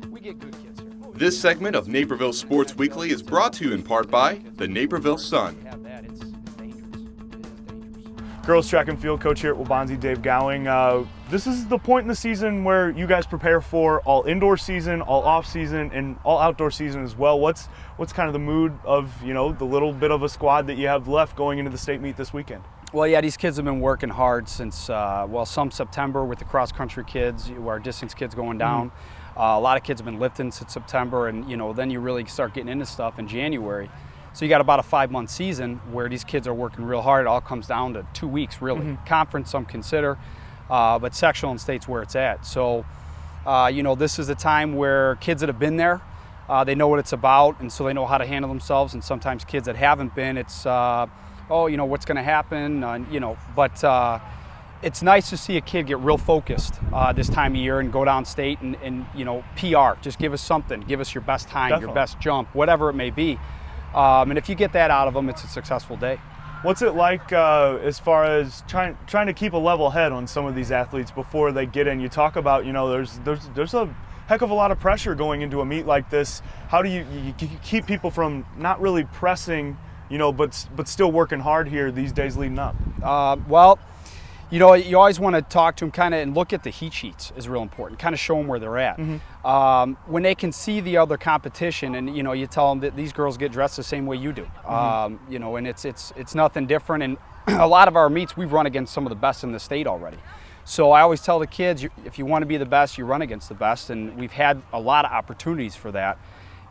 We get good kids here. This segment of Naperville Sports Weekly is brought to you in part by the Naperville Sun. It's dangerous. It is dangerous. Girls track and field coach here at Waubonsie, Dave Gowing. This is the point in the season where you guys prepare for all indoor season, all off season, and all outdoor season as well. What's kind of the mood of the little bit of a squad that you have left going into the state meet this weekend? Well, yeah, these kids have been working hard since some September with the cross country kids, our distance kids going down. A lot of kids have been lifting since September, and then you really start getting into stuff in January. So you got about a 5-month season where these kids are working real hard. It all comes down to 2 weeks, really. Conference, some consider, but sectional and state's where it's at. So, this is a time where kids that have been there, they know what it's about, and so they know how to handle themselves. And sometimes kids that haven't been, it's, what's going to happen, but it's nice to see a kid get real focused this time of year and go downstate and PR. Just give us something. Give us your best time, Definitely. your best jump, whatever it may be. And if you get that out of them, it's a successful day. What's it like as far as trying to keep a level head on some of these athletes before they get in? You talk about, there's a heck of a lot of pressure going into a meet like this. How do you keep people from not really pressing, but still working hard here these days leading up? You always want to talk to them kind of and look at the heat sheets is real important, kind of show them where they're at. When they can see the other competition and, you tell them that these girls get dressed the same way you do, and it's nothing different. And a lot of our meets, we've run against some of the best in the state already. So I always tell the kids, if you want to be the best, you run against the best, and we've had a lot of opportunities for that.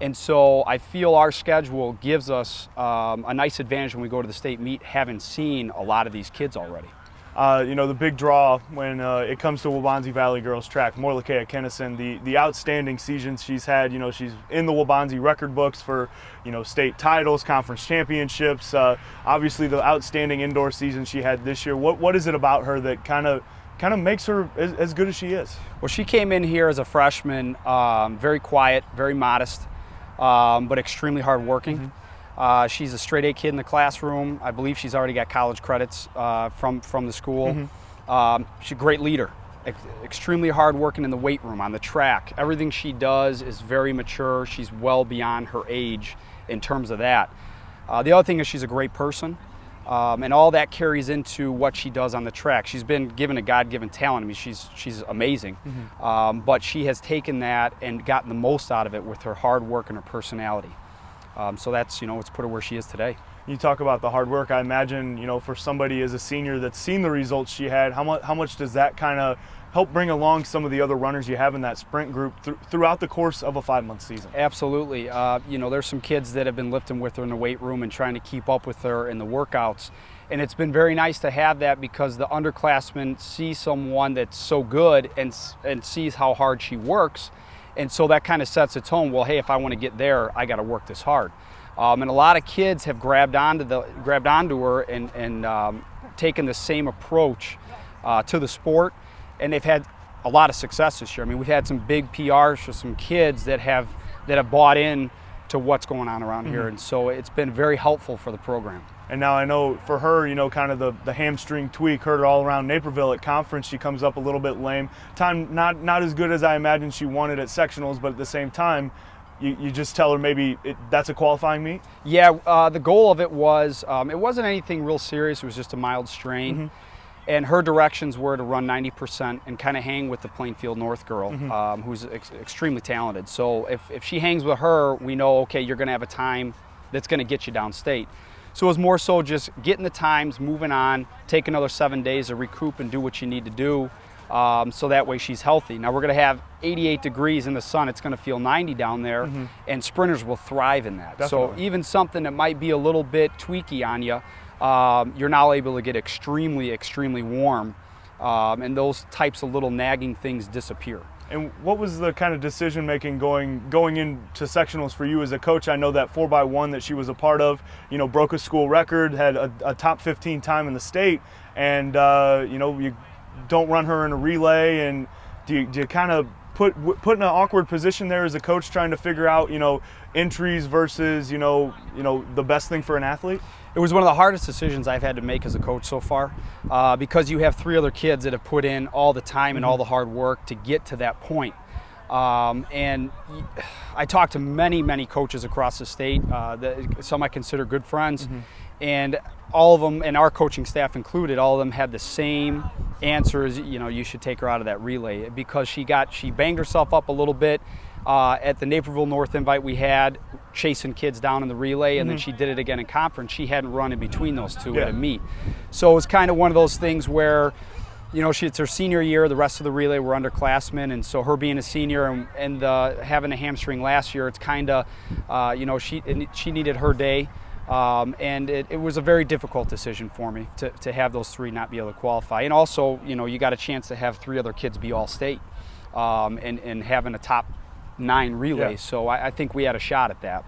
And so I feel our schedule gives us a nice advantage when we go to the state meet, having seen a lot of these kids already. The big draw when it comes to Waubonsie Valley girls track, Morlakea Kennison, the outstanding seasons she's had. She's in the Waubonsie record books for, state titles, conference championships. Obviously, the outstanding indoor season she had this year. What is it about her that kind of makes her as good as she is? Well, she came in here as a freshman, very quiet, very modest, but extremely hardworking. She's a straight A kid in the classroom. I believe she's already got college credits from the school. She's a great leader, extremely hardworking in the weight room, on the track. Everything she does is very mature. She's well beyond her age in terms of that. The other thing is she's a great person, and all that carries into what she does on the track. She's been given a God-given talent. I mean, she's amazing, but she has taken that and gotten the most out of it with her hard work and her personality. So that's, it's put her where she is today. You talk about the hard work. I imagine, for somebody as a senior that's seen the results she had, how much does that kind of help bring along some of the other runners you have in that sprint group throughout the course of a 5-month season? Absolutely. There's some kids that have been lifting with her in the weight room and trying to keep up with her in the workouts. And it's been very nice to have that because the underclassmen see someone that's so good and sees how hard she works. And so that kind of sets a tone. Well, hey, if I want to get there, I got to work this hard. And a lot of kids have grabbed onto her and taken the same approach to the sport, and they've had a lot of success this year. I mean, we've had some big PRs for some kids that have bought in to what's going on around here, and so it's been very helpful for the program. And now I know for her, kind of the hamstring tweak hurt her all around Naperville at conference. She comes up a little bit lame. Time not as good as I imagined she wanted at sectionals, but at the same time, you just tell her maybe that's a qualifying meet? Yeah, the goal of it was, it wasn't anything real serious. It was just a mild strain. And her directions were to run 90% and kind of hang with the Plainfield North girl, who's extremely talented. So if she hangs with her, we know, okay, you're going to have a time that's going to get you downstate. So it was more so just getting the times, moving on, take another 7 days to recoup and do what you need to do, so that way she's healthy. Now we're going to have 88 degrees in the sun. It's going to feel 90 down there, and sprinters will thrive in that. Definitely. So even something that might be a little bit tweaky on you, you're now able to get extremely, extremely warm, and those types of little nagging things disappear. And what was the kind of decision making going into sectionals for you as a coach? I know that 4x1 that she was a part of, broke a school record, had a top 15 time in the state, and you don't run her in a relay, and do you kind of put in an awkward position there as a coach trying to figure out entries versus the best thing for an athlete? It was one of the hardest decisions I've had to make as a coach so far, because you have 3 other kids that have put in all the time and all the hard work to get to that point. And I talked to many coaches across the state, some I consider good friends, and all of them, and our coaching staff included, all of them had the same answers. You should take her out of that relay, because she banged herself up a little bit at the Naperville North invite we had, chasing kids down in the relay, and then she did it again in conference. She hadn't run in between those two at a meet. So it was kind of one of those things where, it's her senior year, the rest of the relay were underclassmen, and so her being a senior and having a hamstring last year, it's kind of, she needed her day. And it was a very difficult decision for me to have those three not be able to qualify. And also, you got a chance to have three other kids be all-state, and having a top 9 relay. Yeah. So I think we had a shot at that.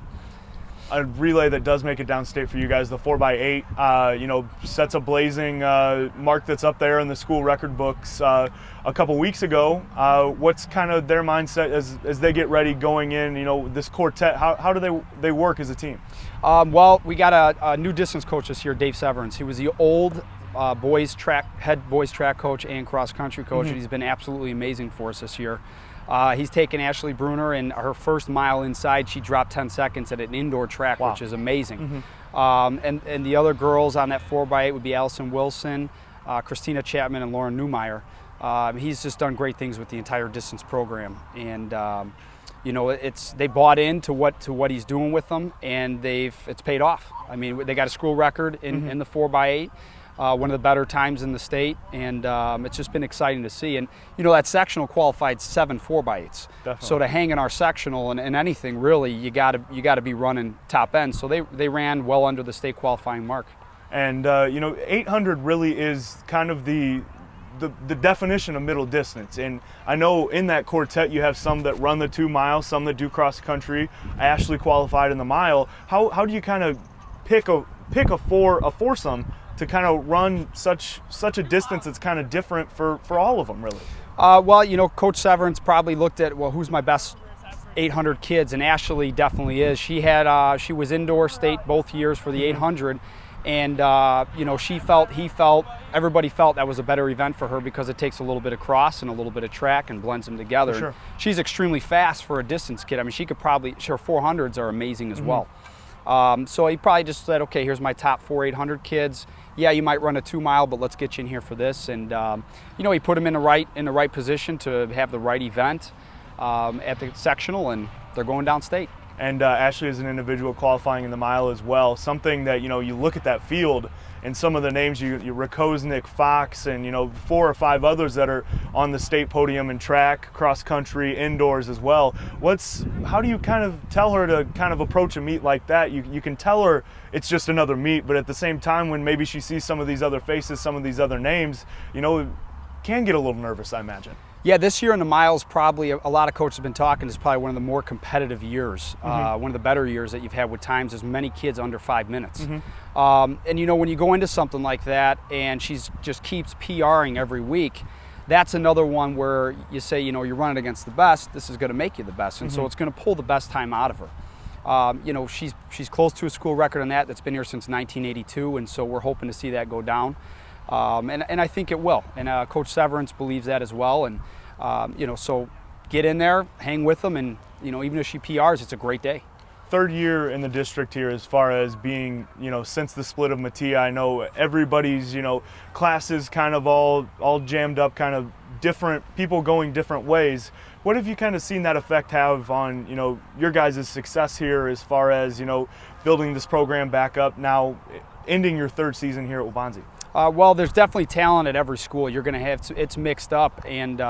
A relay that does make it downstate for you guys, the 4x8, sets a blazing mark that's up there in the school record books. A couple weeks ago, what's kind of their mindset as they get ready going in? This quartet. How do they work as a team? Well, we got a new distance coach this year, Dave Severance. He was the old head boys track coach and cross country coach, and he's been absolutely amazing for us this year. He's taken Ashley Bruner, and her first mile inside, she dropped 10 seconds at an indoor track, which is amazing. And the other girls on that 4x8 would be Allison Wilson, Christina Chapman, and Lauren Newmeyer. He's just done great things with the entire distance program, and they bought into what he's doing with them, and it's paid off. I mean, they got a school record in the 4x8. One of the better times in the state, and it's just been exciting to see. And that sectional qualified 7 4x8s. Definitely. So to hang in our sectional and anything really, you got to be running top end. So they ran well under the state qualifying mark. And 800 really is kind of the definition of middle distance. And I know in that quartet you have some that run the 2 miles, some that do cross country. Ashley qualified in the mile. How do you kind of pick a foursome to kind of run such a distance that's kind of different for all of them, really? Well, Coach Severance probably looked at, who's my best 800 kids, and Ashley definitely is. She was indoor state both years for the 800, and everybody felt that was a better event for her because it takes a little bit of cross and a little bit of track and blends them together. For sure. She's extremely fast for a distance kid. I mean, her 400s are amazing as well. So he probably just said, okay, here's my top 4 800 kids. Yeah, you might run a 2 mile, but let's get you in here for this. And he put them in the right position to have the right event at the sectional, and they're going downstate. And Ashley is an individual qualifying in the mile as well. Something that you look at that field and some of the names you Rakosnik, Fox, and 4 or 5 others that are on the state podium in track, cross country, indoors as well. How do you kind of tell her to kind of approach a meet like that? You can tell her it's just another meet, but at the same time, when maybe she sees some of these other faces, some of these other names, can get a little nervous, I imagine. Yeah, this year in the miles, probably a lot of coaches have been talking, is probably one of the more competitive years, one of the better years that you've had with times as many kids under 5 minutes. And when you go into something like that and she just keeps PRing every week, that's another one where you say, you're running against the best, this is going to make you the best, and so it's going to pull the best time out of her. She's close to a school record on that's been here since 1982, and so we're hoping to see that go down. And I think it will. And Coach Severance believes that as well. And, so get in there, hang with them, and, even if she PRs, it's a great day. 3rd year in the district here as far as being, since the split of Mattia. I know everybody's, classes kind of all jammed up, kind of different, people going different ways. What have you kind of seen that effect have on, your guys' success here as far as, building this program back up now, ending your 3rd season here at Waubonsie? Well, there's definitely talent at every school. You're going to have it's mixed up, and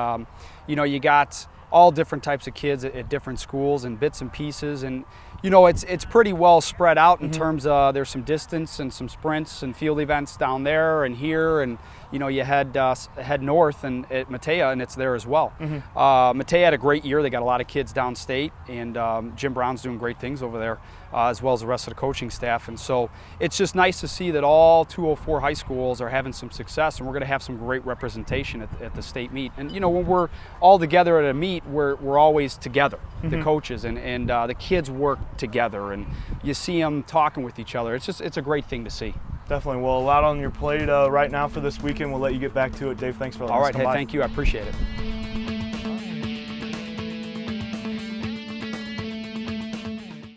you got all different types of kids at different schools and bits and pieces, and it's pretty well spread out in terms of there's some distance and some sprints and field events down there and here, and you head north and at Mattia, and it's there as well. Mattia had a great year. They got a lot of kids downstate, and Jim Brown's doing great things over there, as well as the rest of the coaching staff. And so it's just nice to see that all 204 high schools are having some success, and we're going to have some great representation at the state meet. And when we're all together at a meet, we're always together, the coaches, and the kids work together, and you see them talking with each other. It's a great thing to see. Definitely. Well, a lot on your plate right now for this weekend. We'll let you get back to it. Dave, thanks for letting us come by. All right, hey, thank you. I appreciate it.